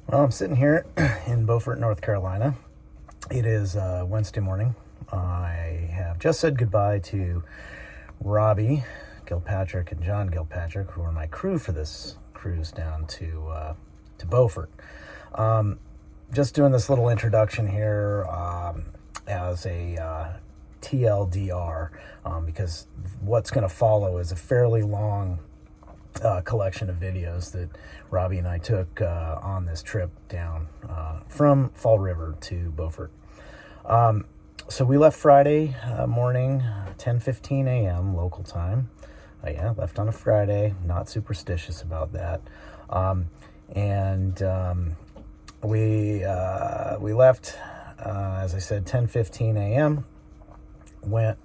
Well, I'm sitting here in Beaufort, North Carolina. It is Wednesday morning. I have just said goodbye to Robbie Gilpatrick and John Gilpatrick, who are my crew for this cruise down to Beaufort. Just doing this little introduction here as a TLDR, because what's going to follow is a fairly long collection of videos that Robbie and I took on this trip down from Fall River to Beaufort. So we left Friday morning, 10:15 a.m. local time. Left on a Friday. Not superstitious about that. We left, as I said, 10:15 a.m. Went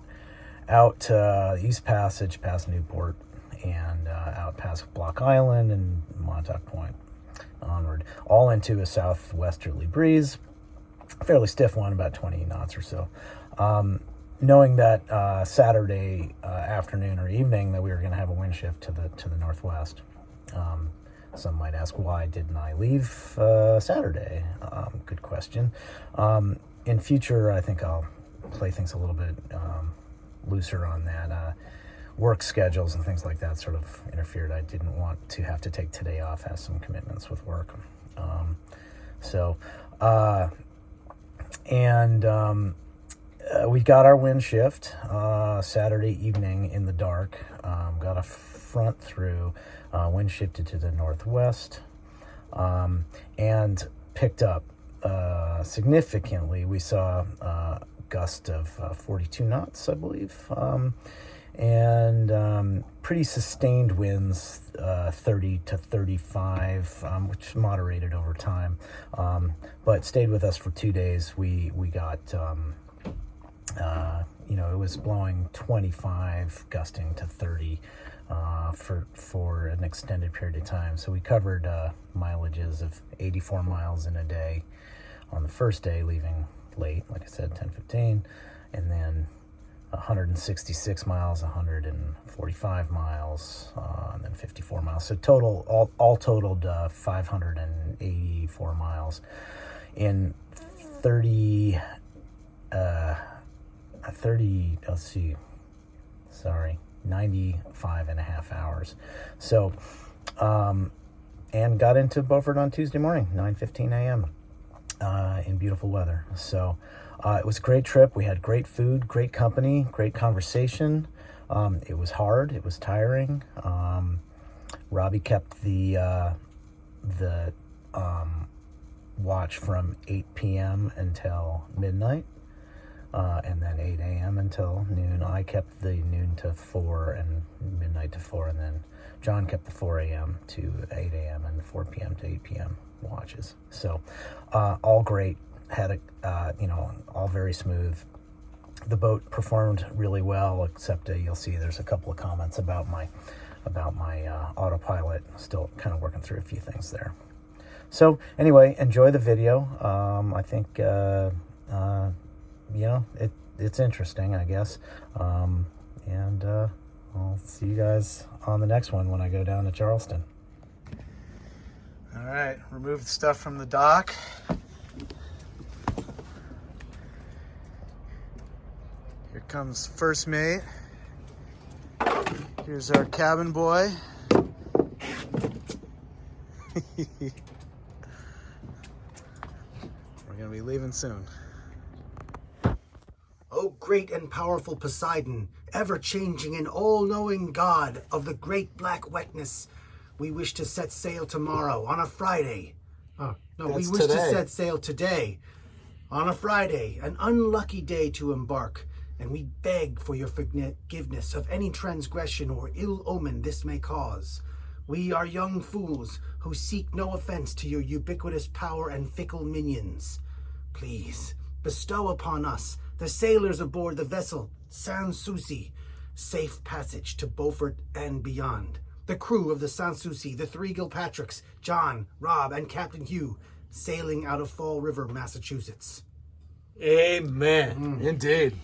out to East Passage, past Newport, and out past Block Island and Montauk Point onward, all into a southwesterly breeze, a fairly stiff one, about 20 knots or so. Knowing that Saturday afternoon or evening that we were going to have a wind shift to the northwest. Some might ask, why didn't I leave Saturday? Good question. In future, I think I'll play things a little bit looser on that. Work schedules and things like that sort of interfered. I didn't want to have to take today off, have some commitments with work. We got our wind shift Saturday evening in the dark. Got a front through, wind shifted to the northwest, and picked up significantly. We saw a gust of 42 knots, I believe, and pretty sustained winds, 30 to 35, which moderated over time, but stayed with us for 2 days. We got, it was blowing 25, gusting to 30 for an extended period of time. So we covered mileages of 84 miles in a day on the first day, leaving late, like I said, 10:15, and then 166 miles, 145 miles, and then 54 miles. So all totaled 584 miles in 95 and a half hours. So, and got into Beaufort on Tuesday morning, 9:15 a.m. In beautiful weather. So it was a great trip. We had great food, great company, great conversation. It was hard. It was tiring. Robbie kept the watch from 8 p.m. until midnight, and then 8 a.m. until noon. I kept the noon to 4 and midnight to 4, and then John kept the 4 a.m. to 8 a.m. and 4 p.m. to 8 p.m. watches. So all great. Had all very smooth. The boat performed really well, except you'll see there's a couple of comments about my autopilot. Still kind of working through a few things there. So anyway, enjoy the video. I think it's interesting, I guess. And I'll see you guys on the next one when I go down to Charleston. All right, remove the stuff from the dock. Here comes first mate. Here's our cabin boy. We're gonna be leaving soon. O great and powerful Poseidon, ever-changing and all-knowing God of the great black wetness, we wish to set sail tomorrow on a Friday. We wish to set sail today on a Friday, an unlucky day to embark, and we beg for your forgiveness of any transgression or ill omen this may cause. We are young fools who seek no offense to your ubiquitous power and fickle minions. Please bestow upon us, the sailors aboard the vessel Sans Souci, safe passage to Beaufort and beyond. The crew of the Sans Souci, the 3 Gilpatricks, John, Rob, and Captain Hugh, sailing out of Fall River, Massachusetts. Amen. Indeed.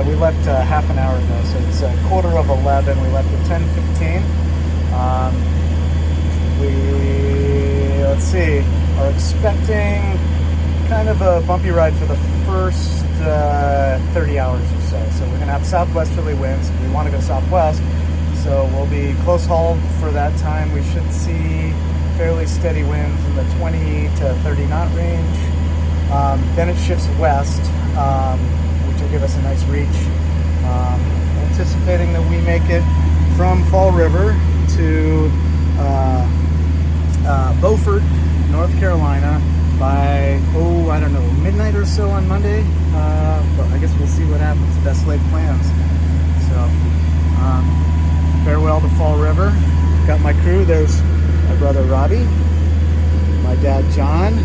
we left half an hour ago, so it's 11:15. We left at 10:15. We, let's see, are expecting kind of a bumpy ride for the first 30 hours or so. So we're going to have southwesterly winds. We want to go southwest, so we'll be close hauled for that time. We should see fairly steady winds in the 20 to 30 knot range. Then it shifts west, which will give us a nice reach. Anticipating that we make it from Fall River to Beaufort, North Carolina by, I don't know, midnight or so on Monday. But I guess we'll see what happens. Best laid plans. So, farewell to Fall River. Got my crew. There's my brother Robbie, my dad John,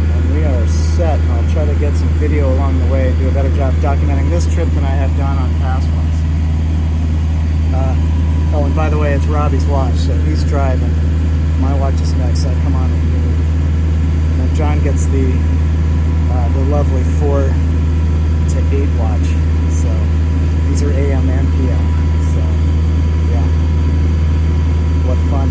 and we are set. And I'll try to get some video along the way, do a better job documenting this trip than I have done on past ones. Oh, and by the way, it's Robbie's watch, so he's driving. My watch is next. I come on and then John gets the lovely 4 to 8 watch. So these are AM and PM. So yeah, what fun.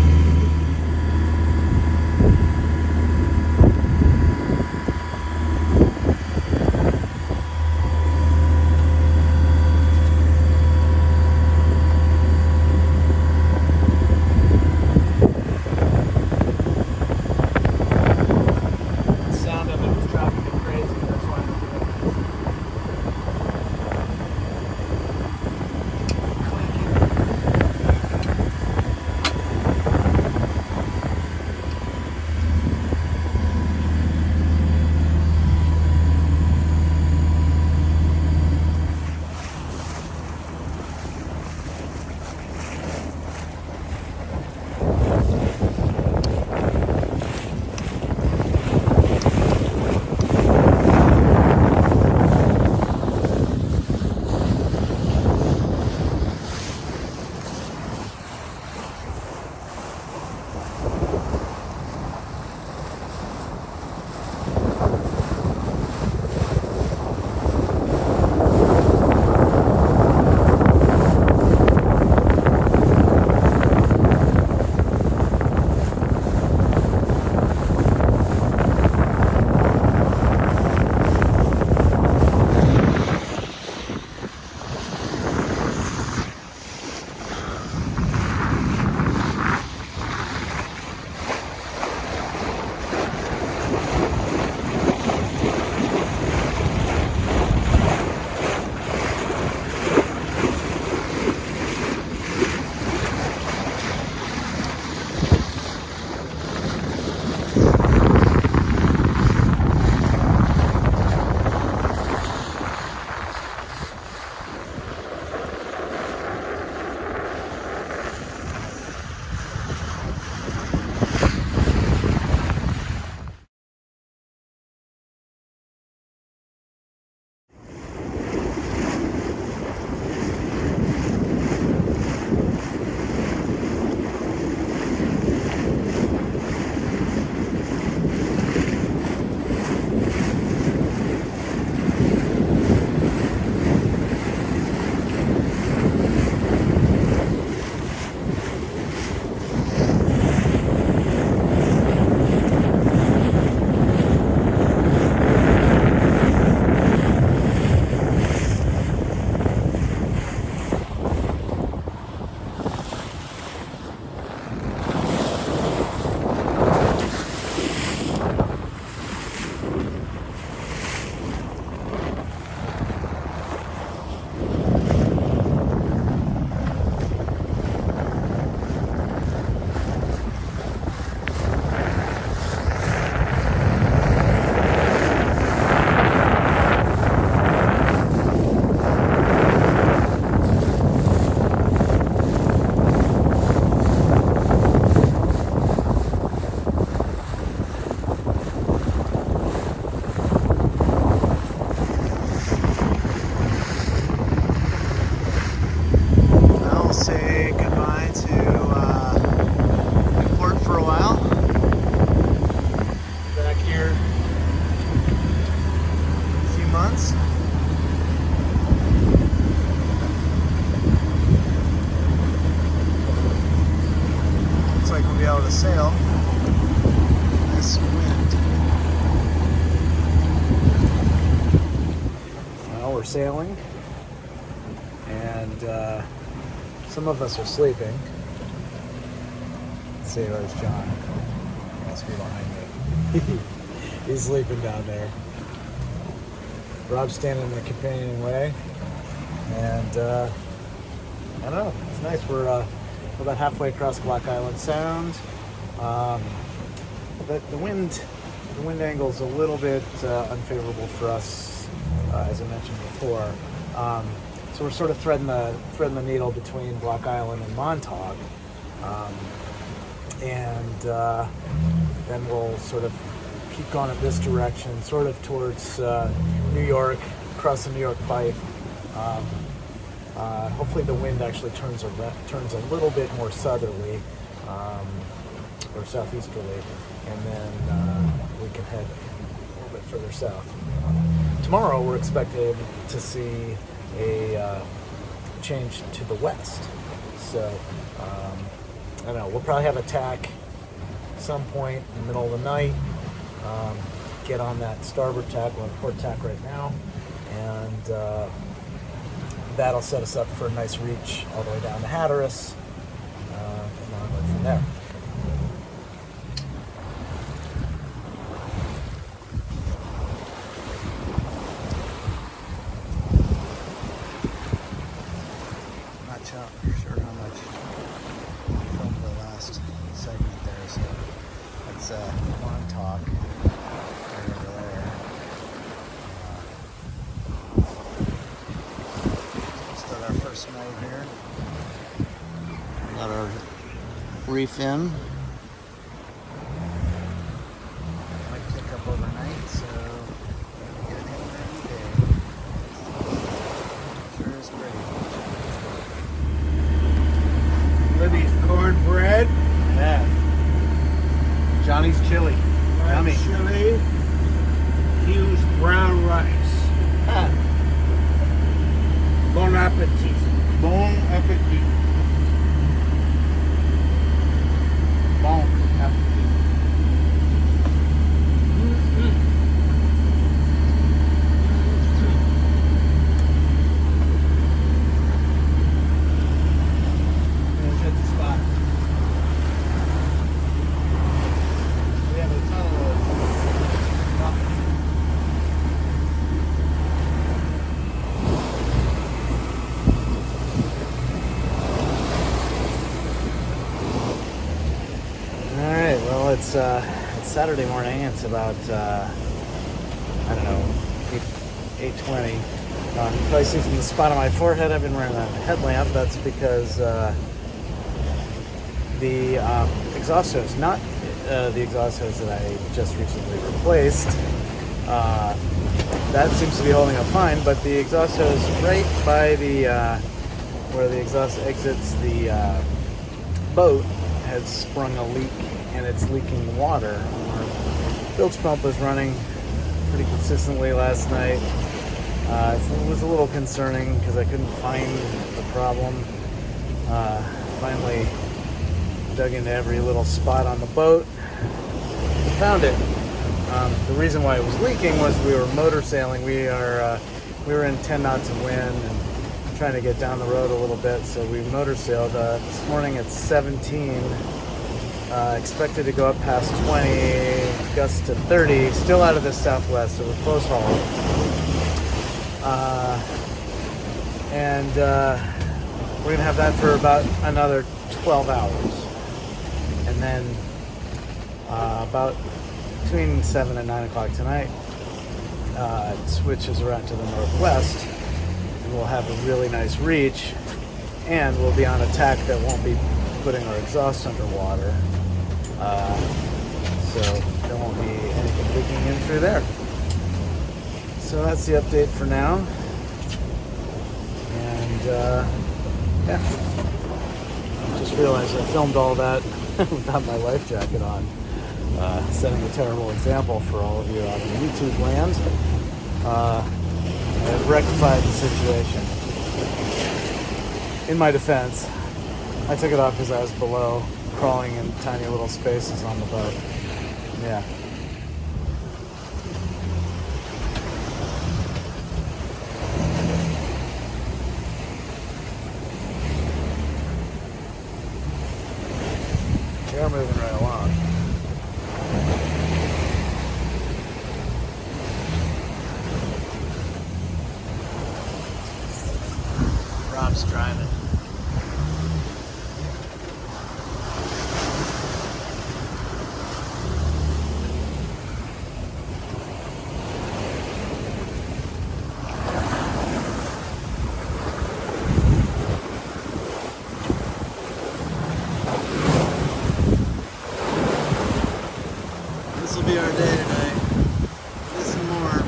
we're sailing, and some of us are sleeping. Let's see, where's John? He must be behind me. He's sleeping down there. Rob's standing in the companioning way, and I don't know. It's nice. We're about halfway across Black Island Sound. The wind angle is a little bit unfavorable for us, as I mentioned before. So we're sort of threading the needle between Block Island and Montauk, and then we'll sort of keep going in this direction, sort of towards New York, across the New York Bight. Hopefully the wind actually turns a little bit more southerly, or southeasterly, and then we can head a little bit further south. Tomorrow we're expected to see a change to the west. So I don't know, we'll probably have a tack some point in the middle of the night, get on that starboard tack. We're on port tack right now, and that'll set us up for a nice reach all the way down to Hatteras, and onward from there. Not sure how much I filmed the last segment there, so that's Montauk right over there. Start our first night here. We got our reef in. Might pick up overnight, so get it in any day. Sure is pretty. Libby's cornbread. Yeah. Johnny's chili. Yummy. Chili. Hugh's brown rice. Ah. Bon appetit. Bon appetit. Bon appetit. Let's hit the spot. We have a ton of All right. Well, it's Saturday morning. It's about I don't know, 8:20. You can probably see from the spot on my forehead I've been wearing a headlamp. That's because the exhaust hose, not the exhaust hose that I just recently replaced, that seems to be holding up fine, but the exhaust hose right by the where the exhaust exits the boat has sprung a leak, and it's leaking water. Our bilge pump was running pretty consistently last night. It was a little concerning because I couldn't find the problem. Finally dug into every little spot on the boat and found it. The reason why it was leaking was we were motor sailing. We were in 10 knots of wind and trying to get down the road a little bit, so we motor sailed. This morning it's 17. Expected to go up past 20, gusts to 30, still out of the southwest, so we're close haul. And we're going to have that for about another 12 hours. And then about between 7 and 9 o'clock tonight, it switches around to the northwest, and we'll have a really nice reach, and we'll be on a tack that won't be putting our exhaust underwater. So there won't be anything leaking in through there. So that's the update for now. And yeah, I just realized I filmed all that without my life jacket on, setting a terrible example for all of you out in YouTube land. I've rectified the situation. In my defense, I took it off because I was below, crawling in tiny little spaces on the boat. Yeah. just driving. This will be our day tonight. This and more.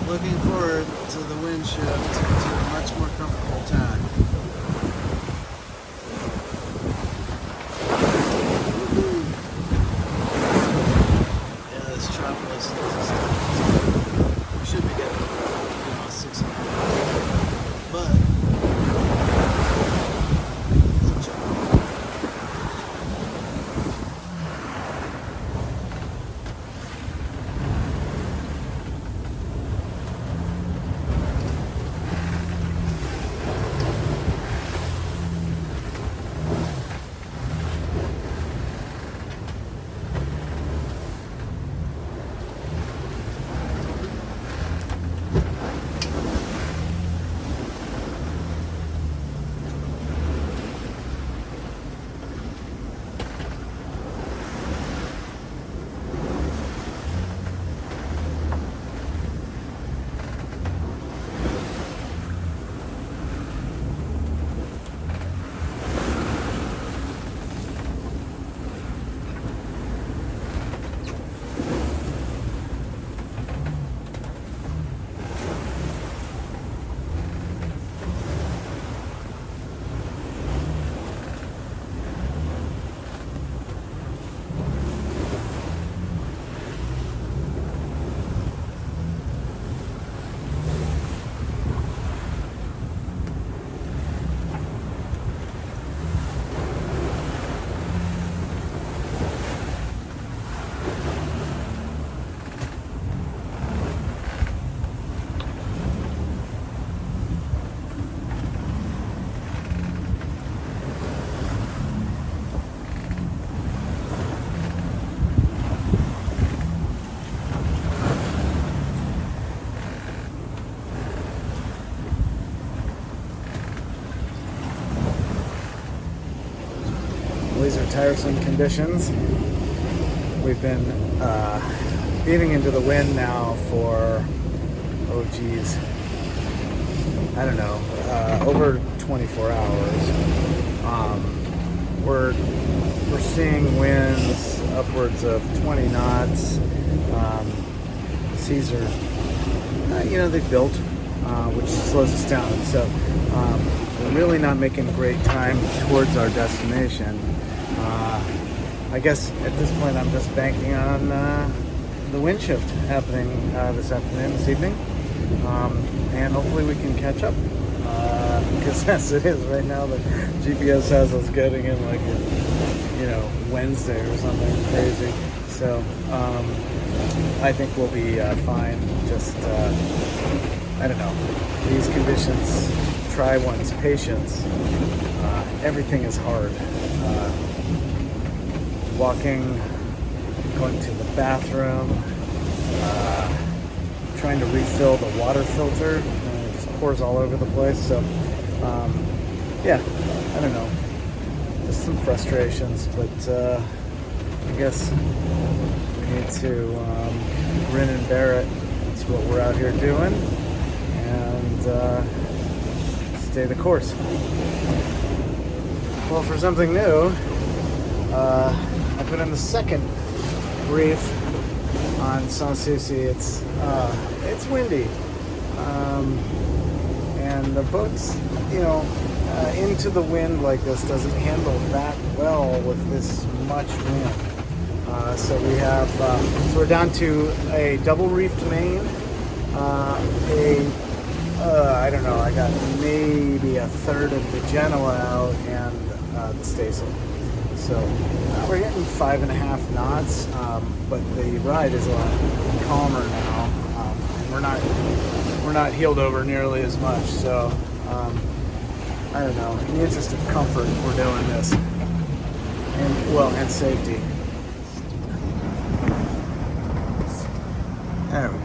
Looking forward to the wind shift to a much more comfortable time. Woohoo. Yeah, this tropical stuff. We should be getting almost 600. But it's a trouble. These are tiresome conditions. We've been beating into the wind now for, oh geez, I don't know, over 24 hours. We're seeing winds upwards of 20 knots. Seas are, they built, which slows us down. So we're really not making great time towards our destination. I guess at this point I'm just banking on the wind shift happening this afternoon, this evening, and hopefully we can catch up. Because as it is right now, the GPS has us getting in like Wednesday or something crazy. So I think we'll be fine. Just I don't know. These conditions try one's patience. Everything is hard. Walking, going to the bathroom, trying to refill the water filter. It just pours all over the place. So, yeah, I don't know. Just some frustrations, but I guess we need to grin and bear it. That's what we're out here doing, and stay the course. Well, for something new, I put in the second reef on Sans Souci. It's windy, and the boat's into the wind like this doesn't handle that well with this much wind. So we have so we're down to a double reefed main, I don't know, I got maybe a third of the Genoa out and the staysail. So we're hitting 5.5 knots, but the ride is a lot calmer now. We're not heeled over nearly as much. So I don't know. In the interest of comfort, we're doing this, and safety. There we go.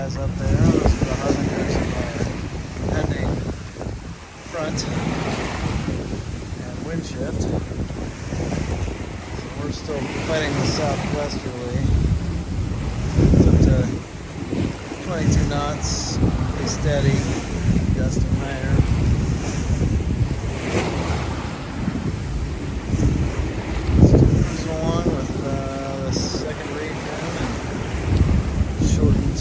guys up there. Those are the harbingers of our pending front and wind shift. So we're still fighting the southwesterly. It's up to 22 knots, pretty steady, gusting higher. Still cruising along with the second region and shortened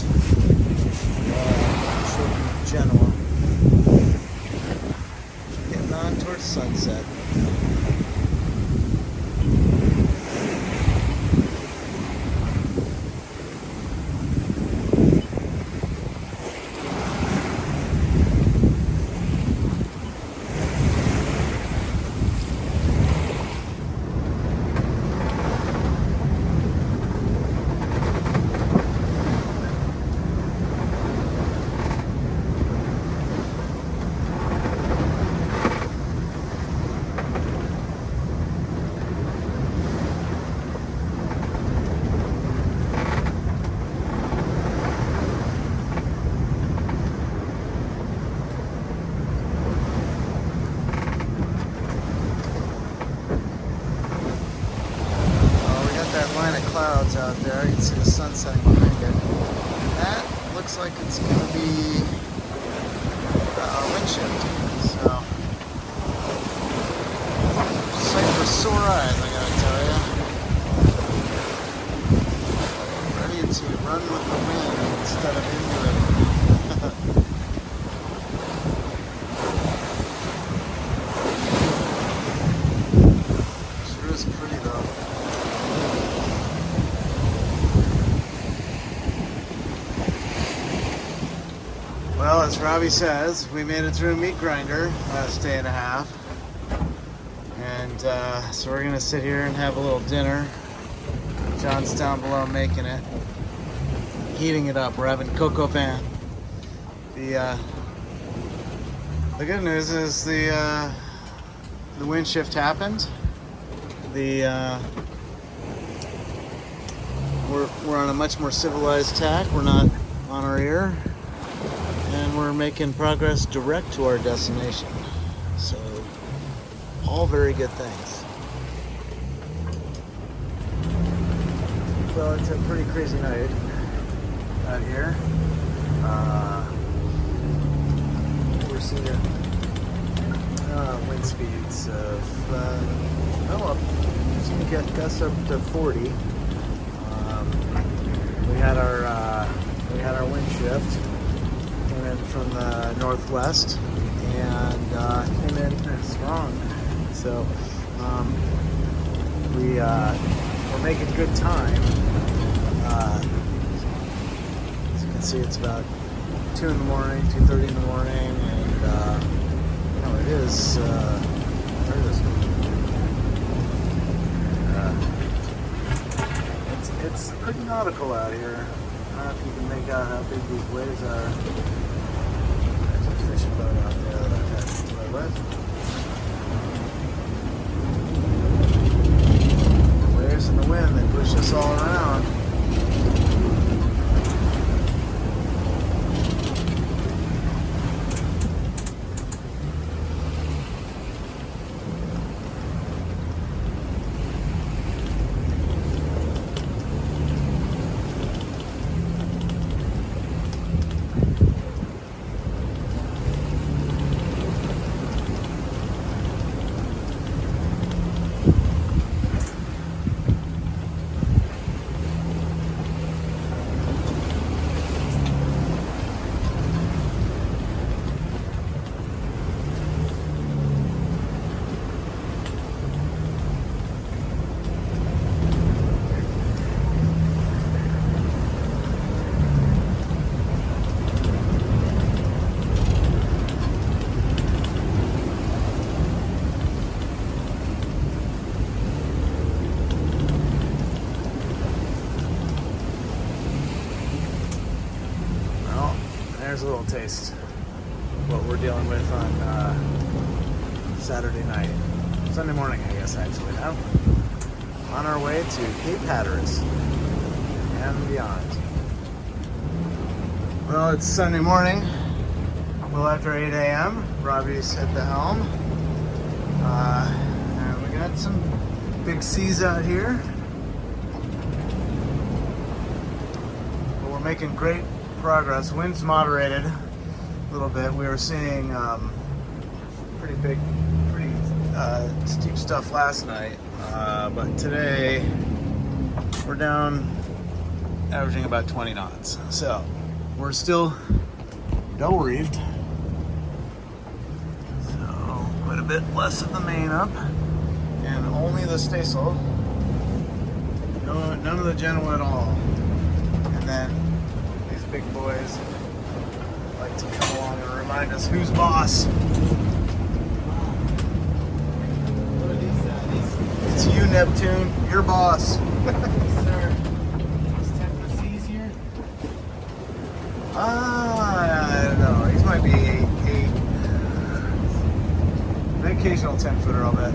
Genoa. Getting on towards sunset. Clouds out there. You can see the sun setting behind it. That looks like it's going to be our wind shift. So, sight for sore eyes, I gotta tell you. Ready to run with the wind instead of into it. Sure is pretty though. Well, as Robbie says, we made it through a meat grinder last day and a half. And so we're going to sit here and have a little dinner. John's down below making it. Heating it up. We're having coco pan. The good news is the wind shift happened. We're on a much more civilized tack. We're not on our ear. And we're making progress direct to our destination. So, all very good things. Well, it's a pretty crazy night out here. We're seeing wind speeds of, we get gusts up to 40. We had our wind shift. Came in from the northwest and came in strong. So we're making good time. As you can see, it's about 2 in the morning, 2:30 in the morning, and it is. It's pretty nautical out here. I don't know if you can make out how big these waves are. There's a fishing boat out there that I've had to play with. The waves and the wind, they push us all around. There's a little taste of what we're dealing with on Saturday night. Sunday morning, I guess, actually, now. On our way to Cape Hatteras and beyond. Well, it's Sunday morning, well after 8 a.m. Robbie's at the helm. And we got some big seas out here. But we're making great progress. Wind's moderated a little bit. We were seeing pretty steep stuff last night. But today we're down averaging about 20 knots. So we're still double reefed. So quite a bit less of the main up. And only the staysail. No, none of the Genoa at all. And then these big boys like to come along and remind us who's boss. What are these guys? It's you, Neptune. You're boss. Sir, is 10 easier? I don't know. These might be eight. An occasional 10-footer, I'll bet.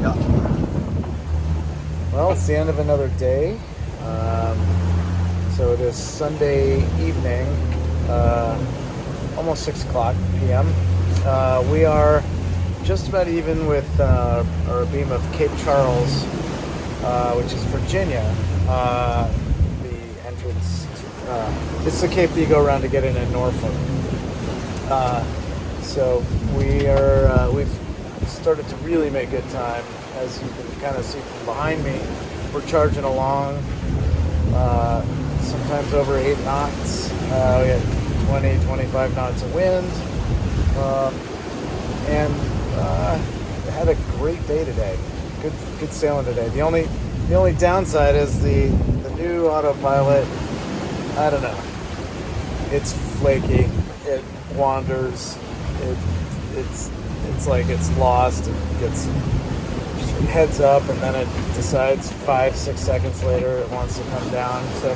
Yeah. Well, it's the end of another day. So it is Sunday evening, almost 6 o'clock p.m. We are just about even with our beam of Cape Charles, which is Virginia. The entrance to, it's the Cape that you go around to get in Norfolk. So we've started to really make good time. As you can kind of see from behind me, we're charging along, sometimes over 8 knots. We had 20, 25 knots of wind, and had a great day today. Good sailing today. The only downside is the new autopilot. I don't know. It's flaky. It wanders. It's like it's lost. It gets heads up, and then it decides 5-6 seconds later it wants to come down. So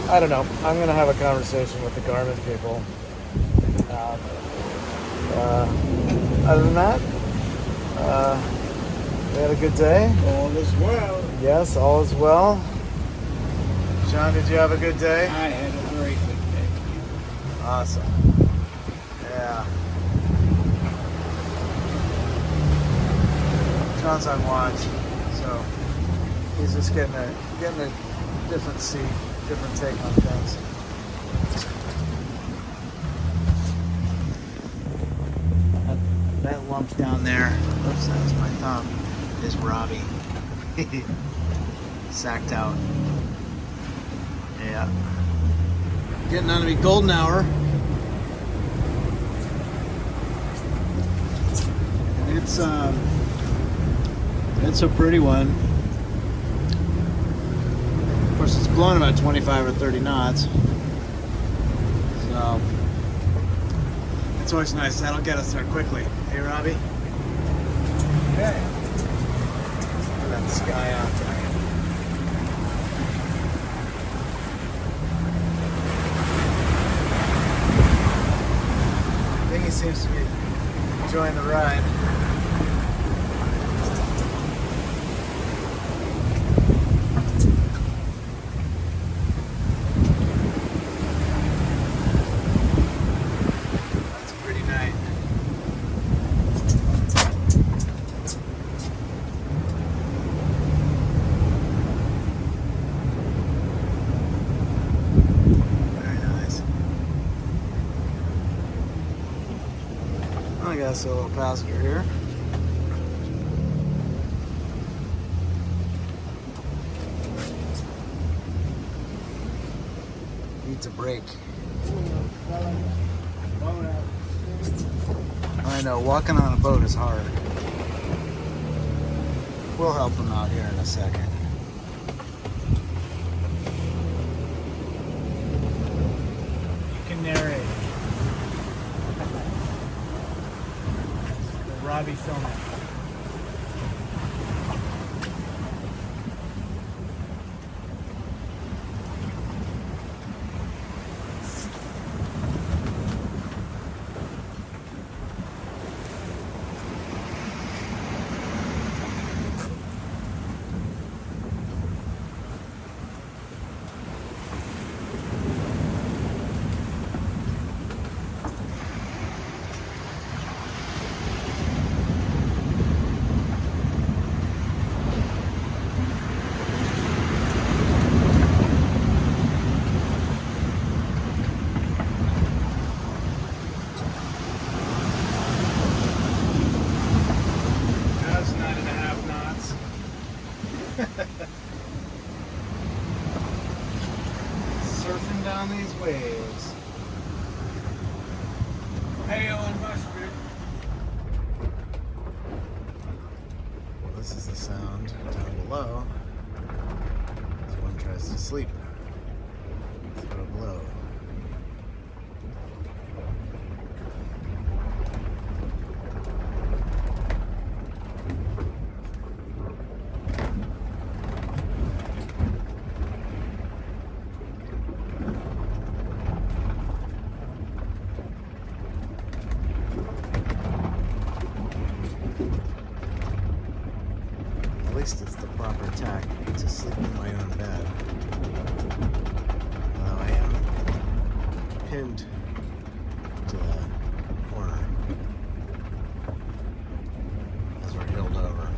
I don't know. I'm gonna have a conversation with the Garmin people. Other than that, we had a good day. All is well. Yes, all is well. John, did you have a good day? I had a very good day. Awesome. Yeah. John's on watch, so he's just getting a different seat, different take on things. That lump down there, oops, that was my thumb, is Robbie. Sacked out. Yeah. Getting on to be golden hour. It's a pretty one. Of course, it's blowing about 25 or 30 knots. So, it's always nice. That'll get us there quickly. Hey, Robbie? Okay. Look at that sky out there. I think he seems to be enjoying the ride. I got a little passenger here. Needs a break. I know, walking on a boat is hard. We'll help him out here in a second. You can narrate. Robbie filming. Mayo and mustard. Well, this is the sound down below as one tries to sleep. Throw below. At least it's the proper tack to sleep in my own bed. Although I am pinned to the corner as we're heeled over.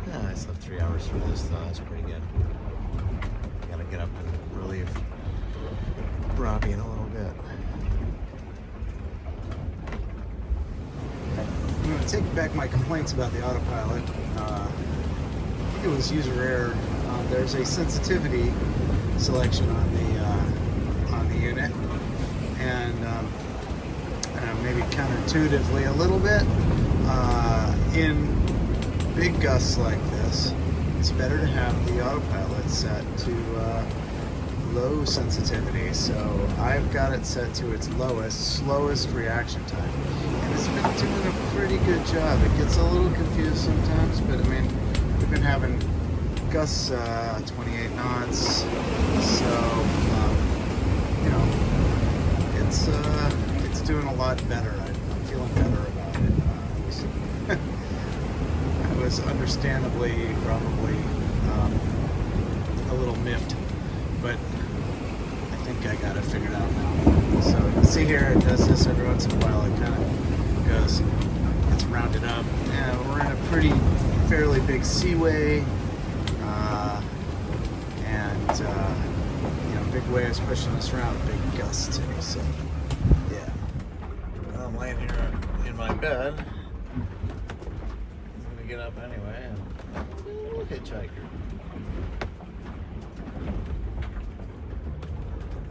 Yeah, I slept 3 hours for this though, that's pretty good. Gotta get up and relieve Robbie in a little bit. I'm going to take back my complaints about the autopilot. I think it was user error. There's a sensitivity selection on the unit, and maybe counterintuitively a little bit in big gusts like this, it's better to have the autopilot set to low sensitivity. So I've got it set to its slowest reaction time. It's been doing a pretty good job. It gets a little confused sometimes, but I mean, we've been having gusts 28 knots, so you know, it's doing a lot better. I'm feeling better about it. I was understandably probably a little miffed, but I think I got it figured out now. So you can see here, it does this every once in a while. It kind of goes, it's rounded up. Yeah, we're in a fairly big seaway, and you know, big waves pushing us around, big gusts too. So yeah, I'm laying here in my bed. I'm gonna get up anyway and hitchhiker.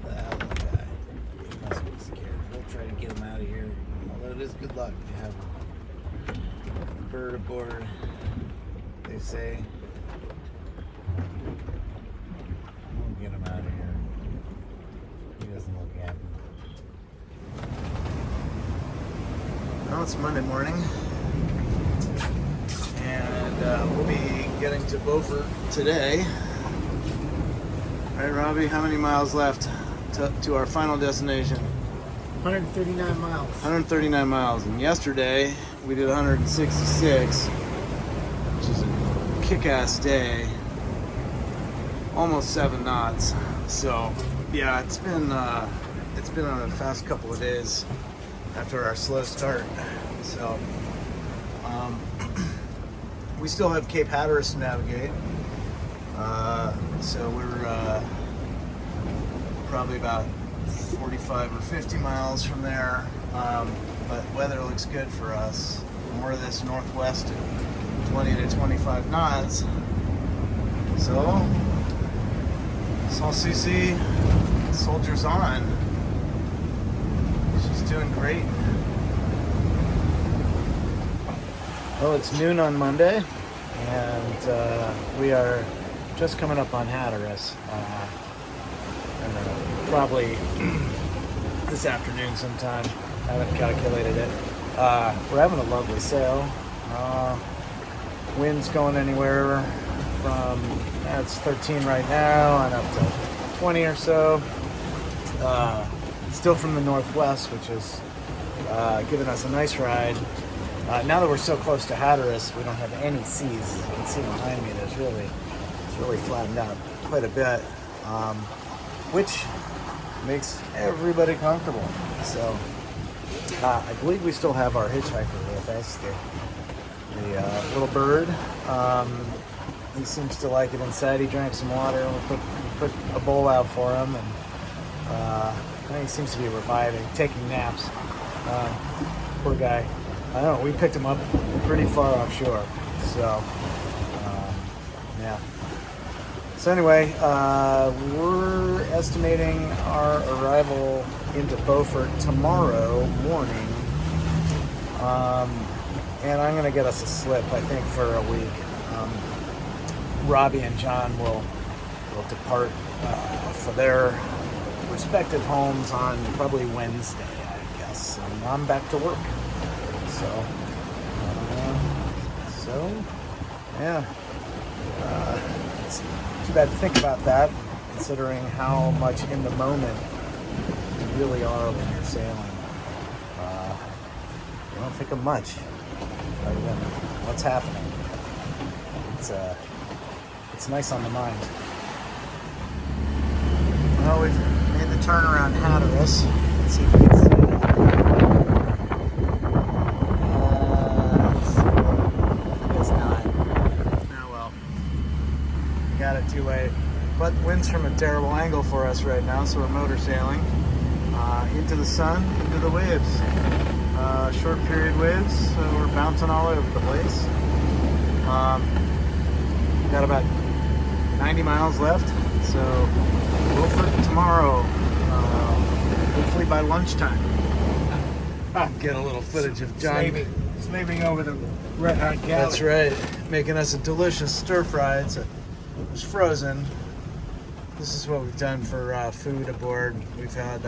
That little guy, he must be scared. We'll try to get him out of here. Although it is good luck to have a bird aboard, they say. We'll get him out of here. He doesn't look happy. Well, it's Monday morning, and we'll be getting to Beaufort today. All right, Robbie, how many miles left to our final destination? 139 miles. 139 miles, and yesterday we did 166, which is a kick-ass day. Almost 7 knots. So yeah, it's been a fast couple of days after our slow start. So we still have Cape Hatteras to navigate. So we're probably about 45 or 50 miles from there, but weather looks good for us. More of this northwest at 20 to 25 knots. So, Saul Susie, soldiers on. She's doing great. Well, it's noon on Monday, and we are just coming up on Hatteras. Probably this afternoon sometime. I haven't calculated it. We're having a lovely sail. Wind's going anywhere from, it's 13 right now and up to 20 or so. Still from the northwest, which is giving us a nice ride. Now that we're so close to Hatteras, we don't have any seas. As you can see behind me, it's really flattened out quite a bit, which makes everybody comfortable. So I believe we still have our hitchhiker with us, the little bird. He seems to like it inside. He drank some water, and we put a bowl out for him, and I think he seems to be reviving, taking naps. Poor guy. I don't know, we picked him up pretty far offshore, so yeah. So anyway, we're estimating our arrival into Beaufort tomorrow morning. And I'm going to get us a slip, I think, for a week. Robbie and John will depart for their respective homes on probably Wednesday, I guess. And I'm back to work. So yeah. It's too bad to think about that, considering how much in the moment you really are when you're sailing. You don't think of much other than what's happening. It's nice on the mind. Well, we've made the turn around Hatteras. Let's see if we can see it. It's not. Oh well. Got it too late. But the wind's from a terrible angle for us right now, so we're motor sailing into the sun, into the waves. Short period waves, so we're bouncing all over the place. Got about 90 miles left, so Beaufort tomorrow, hopefully by lunchtime. Get a little footage of John Slaving over the red hot galley. That's right, making us a delicious stir fry. It was frozen. This is what we've done for food aboard. We've had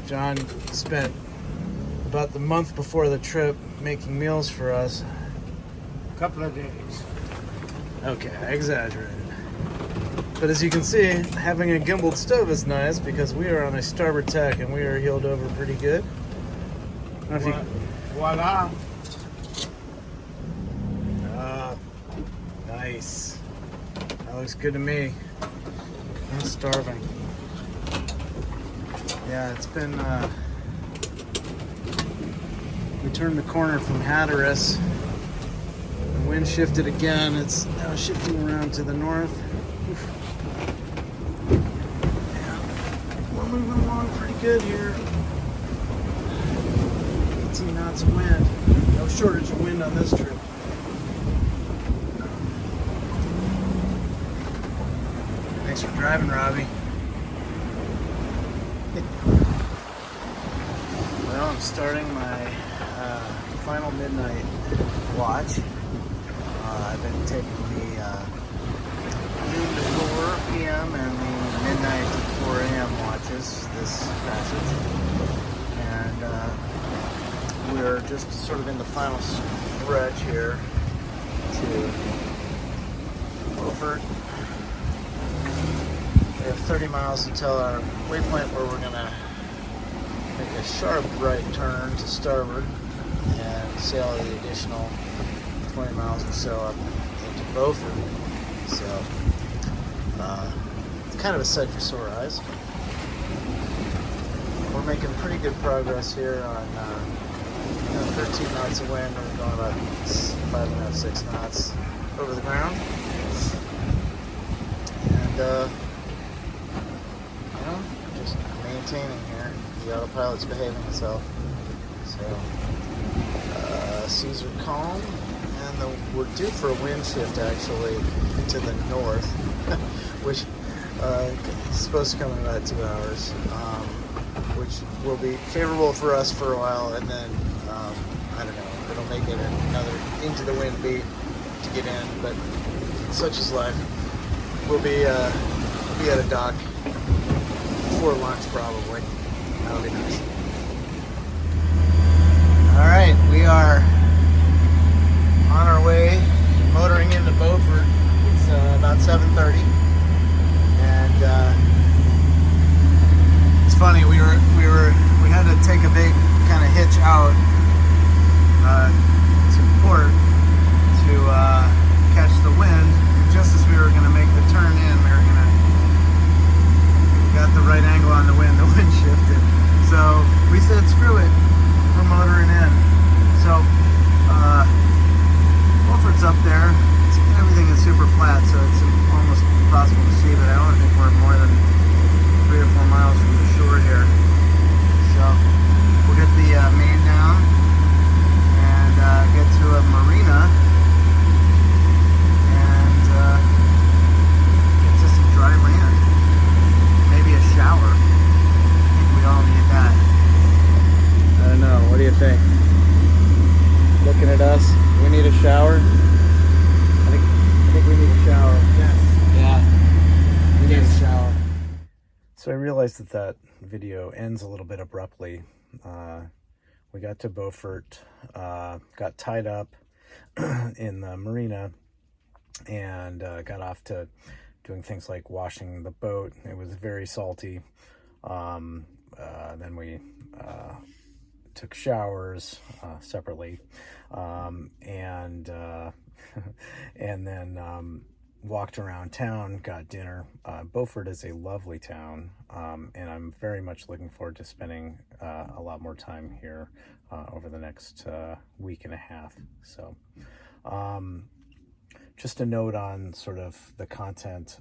John spent about the month before the trip making meals for us. A couple of days. Okay, I exaggerated. But as you can see, having a gimbaled stove is nice because we are on a starboard tack and we are heeled over pretty good. I don't know if Voila. Nice. That looks good to me. I'm starving. Yeah, it's been, we turned the corner from Hatteras. The wind shifted again. It's now shifting around to the north. Oof. Yeah, we're moving along pretty good here. 18 knots of wind. No shortage of wind on this trip. Thanks for driving, Robbie. Well, I'm starting my final midnight watch. I've been taking the noon to 4 p.m. and the midnight to 4 a.m. watches this passage. And we're just sort of in the final stretch here to Beaufort. We have 30 miles until our waypoint where we're going to make a sharp right turn to starboard and sail the additional 20 miles or so up into Beaufort. So it's kind of a sight for sore eyes. We're making pretty good progress here on 13 knots of wind. We're going about 5.5, 6 knots over the ground. And just maintaining here. The autopilot's behaving itself. So seas are calm, and we're due for a wind shift actually to the north, which is supposed to come in about 2 hours, which will be favorable for us for a while, and then I don't know, it'll make it another into the wind beat to get in, but such is life. We'll be at a dock before lunch probably. That'll be nice. All right, we are on our way, motoring into Beaufort. It's about 7:30, and it's funny. We had to take a big kind of hitch out to port to catch the wind. Just as we were going to make the turn in, we got the right angle on the wind. The wind shifted, so we said, "Screw it, we're motoring in." So Beaufort's up there. Everything is super So I realized that that video ends a little bit abruptly. We got to Beaufort, got tied up in the marina, and got off to doing things like washing the boat. It was very salty. Then we took showers separately, and and then walked around town, got dinner. Beaufort is a lovely town, and I'm very much looking forward to spending a lot more time here over the next week and a half. So just a note on sort of the content.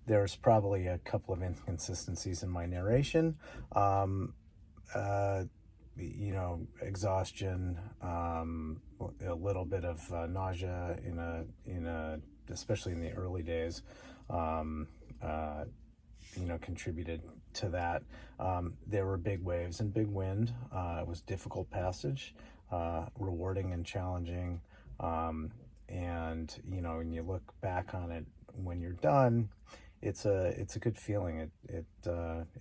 There's probably a couple of inconsistencies in my narration. Exhaustion, a little bit of nausea especially in the early days, contributed to that. There were big waves and big wind. It was difficult passage, rewarding and challenging. And when you look back on it when you're done, it's a good feeling. It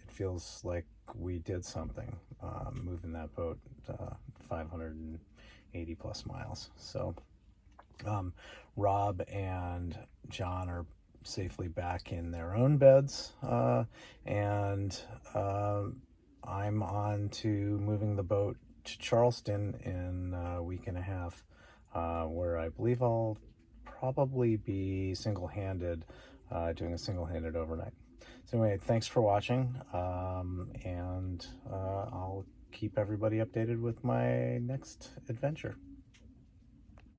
feels like we did something, moving that boat 580 plus miles. So Rob and John are safely back in their own beds, and I'm on to moving the boat to Charleston in a week and a half, where I believe I'll probably be doing a single-handed overnight. So anyway, thanks for watching, and I'll keep everybody updated with my next adventure.